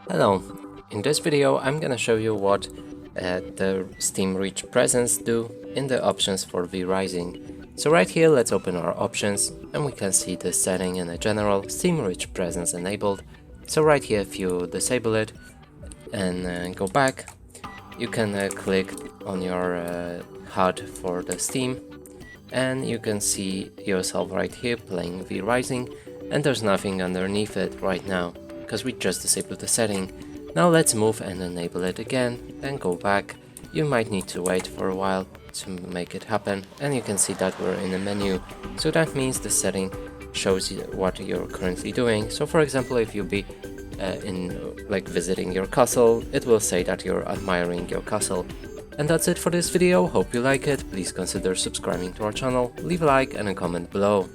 Hello, in this video I'm gonna show you what the Steam Reach Presence do in the options for VRising. So right here, let's open our options and we can see the setting in a general Steam Reach Presence enabled. So right here, if you disable it and go back, you can click on your HUD for the Steam and you can see yourself right here playing VRising, and there's nothing underneath it right now because we just disabled the setting. Now let's move and enable it again, then go back. You might need to wait for a while to make it happen, and you can see that we're in a menu. So that means the setting shows you what you're currently doing. So for example, if you be visiting your castle, it will say that you're admiring your castle. And that's it for this video. Hope you like it. Please consider subscribing to our channel, leave a like and a comment below.